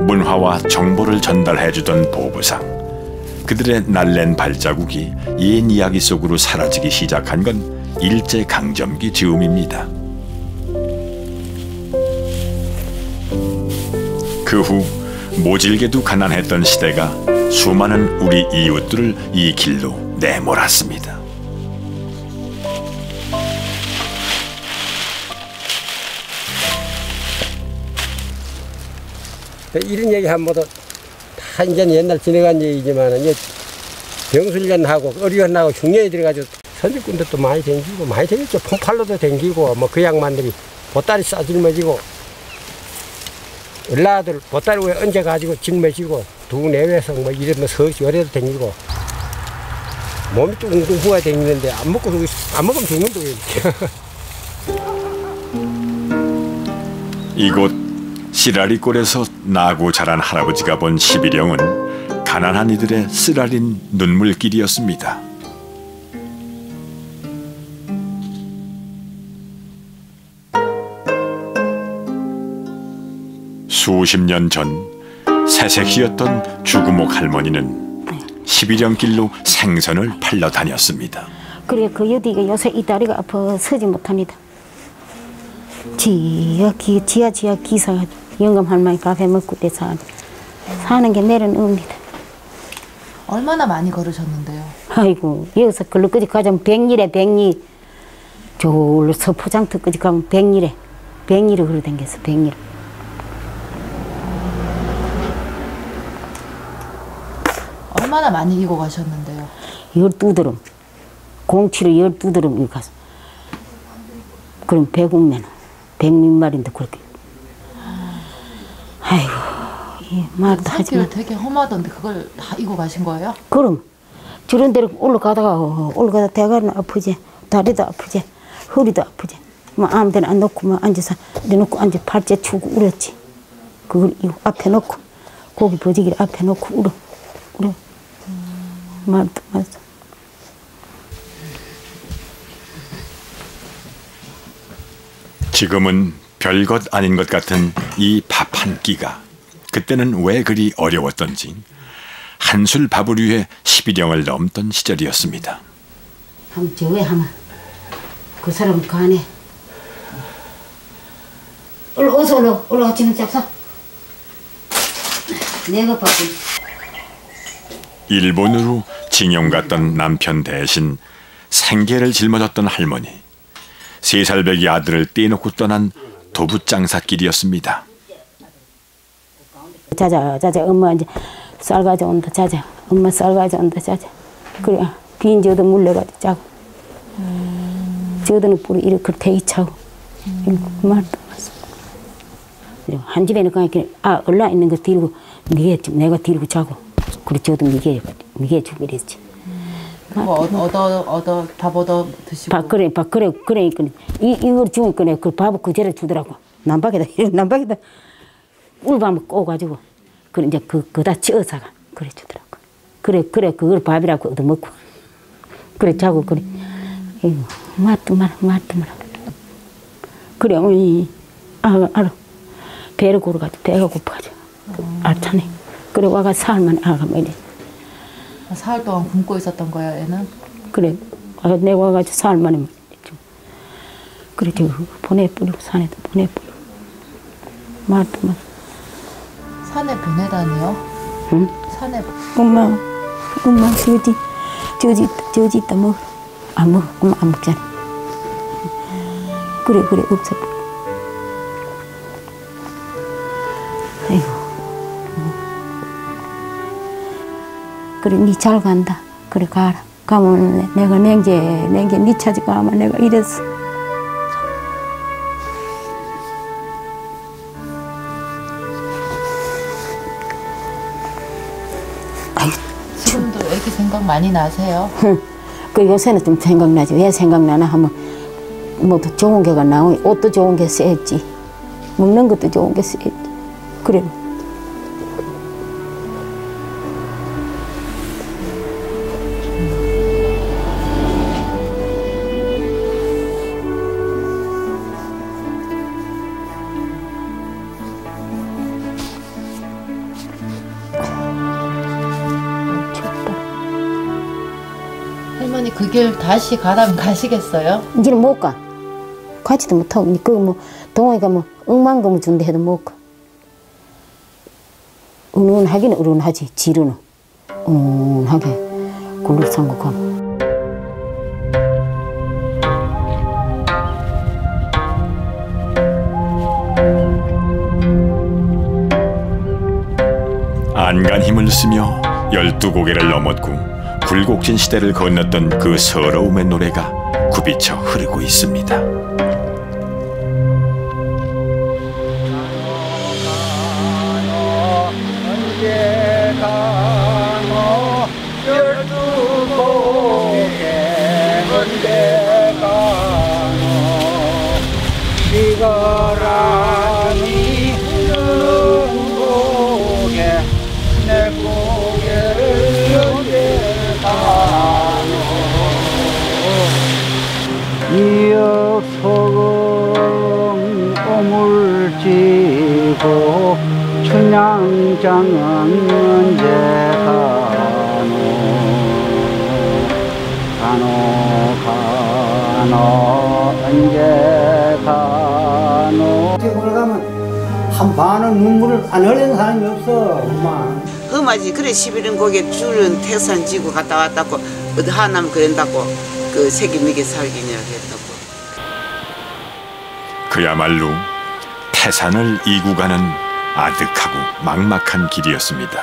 Speaker 1: 문화와 정보를 전달해주던 보부상. 그들의 날랜 발자국이 옛 이야기 속으로 사라지기 시작한 건 일제강점기 즈음입니다. 그 후 모질게도 가난했던 시대가 수많은 우리 이웃들을 이 길로 내몰았습니다.
Speaker 10: 이런 얘기 하면 모두 다 이제 옛날 지나간 얘기지만, 이제 병술련하고 어리연하고 흉년이 들어가지고 선지꾼들도 많이 댕기고, 많이 댕겼죠. 폼팔로도 댕기고, 뭐 그 양반들이 보따리 싸질머지고, 얼라들 보따리 위에 얹어가지고 짊어지고, 두 내외성 뭐 이러면 열에도 댕기고, 몸이 뚱뚱후가 댕기는데 안 먹으면 죽는다.
Speaker 1: 이곳 시라리골에서 나고 자란 할아버지가 본 11형은 가난한 이들의 쓰라린 눈물길이었습니다. 수십 년 전 새색시였던 주구목 할머니는 11형길로 생선을 팔러 다녔습니다.
Speaker 17: 그래 그 여디가 요새 이 다리가 아파 서지 못합니다. 지야 기사 영감 할머니 카페 먹고 때 사는 게 내려놓습니다.
Speaker 8: 얼마나 많이 걸으셨는데요?
Speaker 17: 아이고 여기서 글로까지 가자면 100일에 저로 서포장터까지 가면 100일에 걸어 다녔어. 100일.
Speaker 8: 얼마나 많이 이고 가셨는데요?
Speaker 17: 12드럼 공치를 12드럼 이고 가서 그럼 100억면 100몇마리인데 그렇게. 아이고 이 말도 하지 마.
Speaker 8: 되게 험하던데 그걸 다 이고 가신 거예요?
Speaker 17: 그럼 저런 데로 올라가다 대가리는 아프지, 다리도 아프지, 허리도 아프지. 뭐 아무 데나 안 놓고 뭐 앉아서 내놓고 앉아 팔째 추고 울었지. 그걸 이 앞에 놓고 고기 버지기를 앞에 놓고 울어. 말도 맞아.
Speaker 1: 지금은 별것 아닌 것 같은 이 밥 한 끼가 그때는 왜 그리 어려웠던지 한술 밥을 위해 11형을 넘던 시절이었습니다.
Speaker 17: 한번 저기 하면 그 사람 가네. 어서 올라가 지금 잡사. 내가 바쁜.
Speaker 1: 일본으로 징용 갔던 남편 대신 생계를 짊어졌던 할머니. 3살배기 아들을 떼놓고 떠난 도부장사길이었습니다.
Speaker 17: 자자 엄마 이제 쌀 가져온다. 자자 엄마 쌀 가져온다. 자자 그래 빈 저도 물려가지고 자고 저도는 뿌리 이렇게 대기 차고 말도 한 집에는 그냥 올라 있는 거 들고 내가 들고 자고 그래 저도 미개 주기랬지.
Speaker 8: 밥 얻어 드시고.
Speaker 17: 그래 이걸 주면 그래 그 밥을 그대로 주더라고. 난방에다 꿀밤을 꼬가지고 그래 이제 그다 찌어사가 그래 주더라고. 그래 그걸 밥이라고 얻어 먹고 그래 자고 그래 맛도 말아 그래 알아 배를 고르가지고 배가 고파가지고 알차네. 그래 와가 사흘만 아가 먹이.
Speaker 8: 사흘 동안 굶고 있었던 거야 애는?
Speaker 17: 그래 내가 와가지고 사흘 만에 먹지. 그래 저 보내버리고 산에도 보내버리고 맛도 말아.
Speaker 8: 산에 보내다니요?
Speaker 17: 응?
Speaker 8: 산에.
Speaker 17: 엄마 저지 있다 먹어. 안 먹어. 엄마 안 먹잖아. 그래 없어. 아이고. 그래 니 잘 간다. 그래 가라. 가면 내가 냉제 니 찾아가 하면 내가 이랬어.
Speaker 8: 지금도 애기 생각 많이 나세요?
Speaker 17: 그 요새는 좀 생각나죠. 왜 생각나나 하면 뭐 좋은 게가 나오니 옷도 좋은 게 쓰였지. 먹는 것도 좋은 게 쓰였지. 그래.
Speaker 8: 할머니 그 길 다시 가라면 가시겠어요?
Speaker 17: 이제는 못 가. 가지도 못하고 그거 뭐 동호회가 뭐 억만금을 준대 해도 못 가. 은은하기는 은은하지. 지르는 은은하게 굴러상국하고.
Speaker 1: 안간 힘을 쓰며 12고개를 넘었고 굴곡진 시대를 건넜던 그 서러움의 노래가 굽이쳐 흐르고 있습니다.
Speaker 18: 이역 소금 오물지고 춘향장은 언제 가노 언제 가노.
Speaker 7: 지금 가면 한 반은 눈물을 안 흘리는 사람이 없어. 엄마.
Speaker 6: 험하지. 그래 11인 고개 줄은 태산 지고 갔다 왔다고 어디 하나면 그런다고 그 새끼미게 살기냐 했다고.
Speaker 1: 그야말로 태산을 이고 가는 아득하고 막막한 길이었습니다.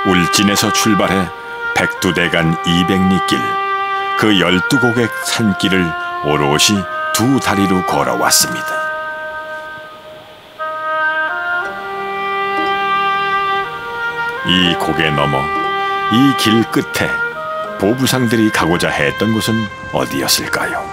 Speaker 1: 울진에서 출발해 백두대간 200리 길, 그 12고개 산길을 오롯이 2다리로 걸어왔습니다. 이 고개 넘어 이 길 끝에 보부상들이 가고자 했던 곳은 어디였을까요?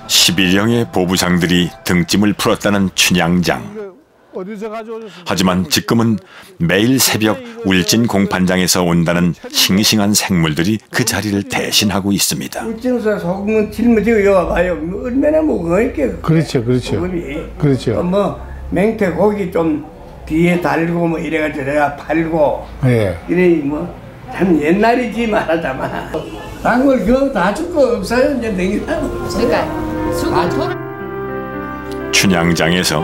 Speaker 1: 십일령의 보부상들이 등짐을 풀었다는 춘향장.
Speaker 5: 어디서 가져오셨습니까?
Speaker 1: 하지만 지금은 매일 새벽 울진 공판장에서 온다는 싱싱한 생물들이 그 자리를 대신하고 있습니다.
Speaker 7: 울진에서 소금은 짊어지고 여가 봐요. 얼마나 무거울게.
Speaker 5: 그렇죠, 그렇죠.
Speaker 7: 소금이.
Speaker 5: 그렇죠.
Speaker 7: 뭐 맹태 고기 좀 뒤에 달고 뭐 이래가지고 내가 팔고.
Speaker 5: 예.
Speaker 7: 이래 뭐 참 옛날이지 말하자마. 단골 그거 다 줄 거 없어요. 이제 냉이다.
Speaker 8: 그러니까
Speaker 1: 춘향장에서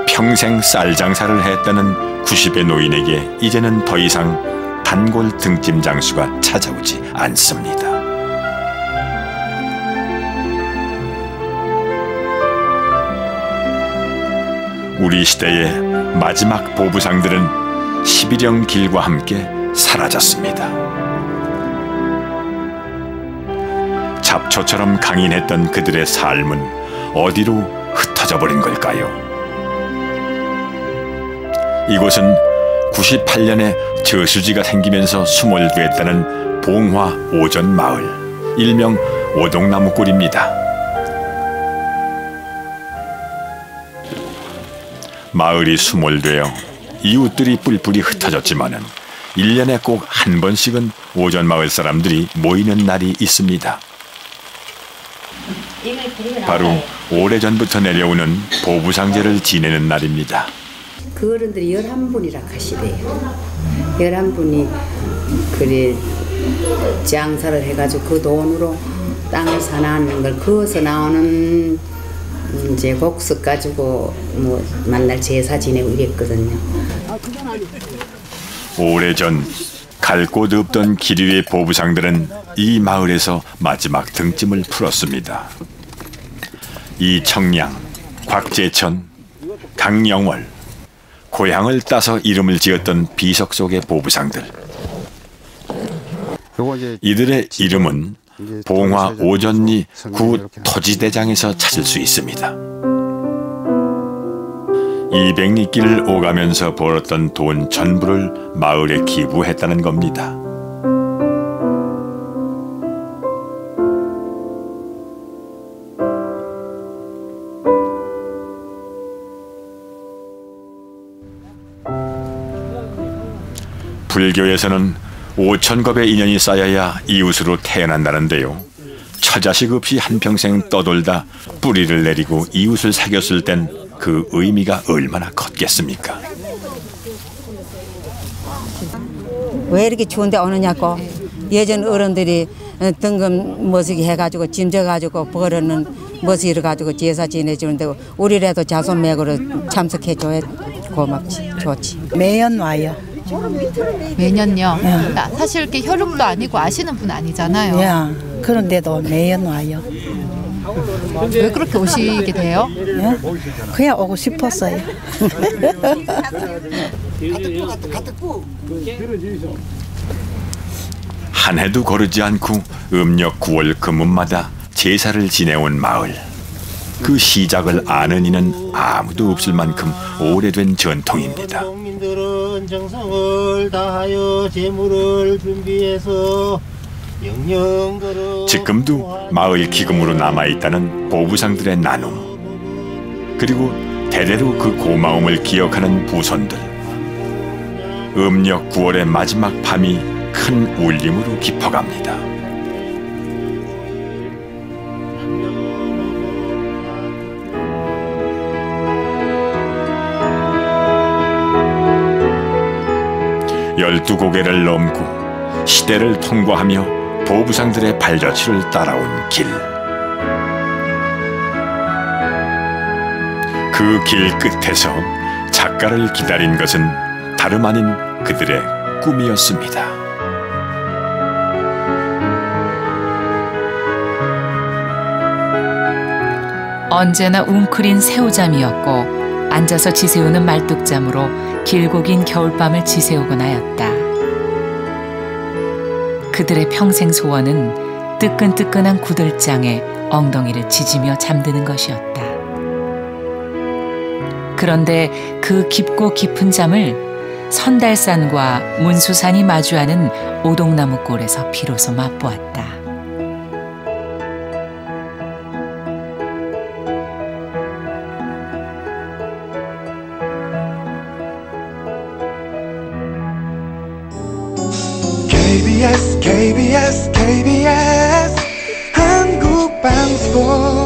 Speaker 1: 평생 쌀 장사를 했다는 90의 노인에게 이제는 더 이상 단골 등짐 장수가 찾아오지 않습니다. 우리 시대의 마지막 보부상들은 11형 길과 함께 사라졌습니다. 잡초처럼 강인했던 그들의 삶은 어디로 흩어져 버린 걸까요? 이곳은 98년에 저수지가 생기면서 수몰되었다는 봉화 오전 마을, 일명 오동나무골입니다. 마을이 수몰되어 이웃들이 뿔뿔이 흩어졌지만은 1년에 꼭 한 번씩은 오전 마을 사람들이 모이는 날이 있습니다. 바로 오래전부터 내려오는 보부상제를 지내는 날입니다.
Speaker 2: 그 어른들이 11분이라 하시대요. 11분이 그래 장사를 해가지고 그 돈으로 땅을 사나는 걸 그어서 나오는 이제 곡석 가지고 뭐 만날 제사 지내고 이랬거든요.
Speaker 1: 오래전 갈 곳 없던 길 위의 보부상들은 이 마을에서 마지막 등짐을 풀었습니다. 이청량, 곽재천, 강영월, 고향을 따서 이름을 지었던 비석 속의 보부상들. 이들의 이름은 봉화 오전리 구 토지대장에서 찾을 수 있습니다. 200리길을 오가면서 벌었던 돈 전부를 마을에 기부했다는 겁니다. 불교에서는 5,000겁의 인연이 쌓여야 이웃으로 태어난다는데요. 처자식 없이 한평생 떠돌다 뿌리를 내리고 이웃을 사귀었을 땐 그 의미가 얼마나 컸겠습니까?
Speaker 19: 왜 이렇게 추운데 오느냐고. 예전 어른들이 등금 머시기 해가지고 짐져가지고 버려는 머시기를 가지고 제사 지내주는데 우리라도 자손맥으로 참석해줘야 고맙지, 좋지.
Speaker 20: 매년 와요.
Speaker 8: 매년요? 그러니까 사실 이렇게 혈육도 아니고 아시는 분 아니잖아요.
Speaker 20: 예. 그런데도 매년 와요.
Speaker 8: 왜 그렇게 오시게 돼요?
Speaker 20: 예? 그냥 오고 싶었어요.
Speaker 1: 한 해도 거르지 않고 음력 9월 금음마다 제사를 지내온 마을. 그 시작을 아는 이는 아무도 없을 만큼 오래된 전통입니다.
Speaker 21: 농민들은 정성을 다하여 제물을 준비해서
Speaker 1: 지금도 마을 기금으로 남아있다는 보부상들의 나눔, 그리고 대대로 그 고마움을 기억하는 부손들. 음력 9월의 마지막 밤이 큰 울림으로 깊어갑니다. 열두 고개를 넘고 시대를 통과하며 보부상들의 발자취를 따라온 길. 그 길 끝에서 작가를 기다린 것은 다름 아닌 그들의 꿈이었습니다.
Speaker 11: 언제나 웅크린 새우잠이었고 앉아서 지새우는 말뚝잠으로 길고 긴 겨울밤을 지새우곤 하였다. 그들의 평생 소원은 뜨끈뜨끈한 구들장에 엉덩이를 지지며 잠드는 것이었다. 그런데 그 깊고 깊은 잠을 선달산과 문수산이 마주하는 오동나무골에서 비로소 맛보았다.
Speaker 3: KBS 한국방송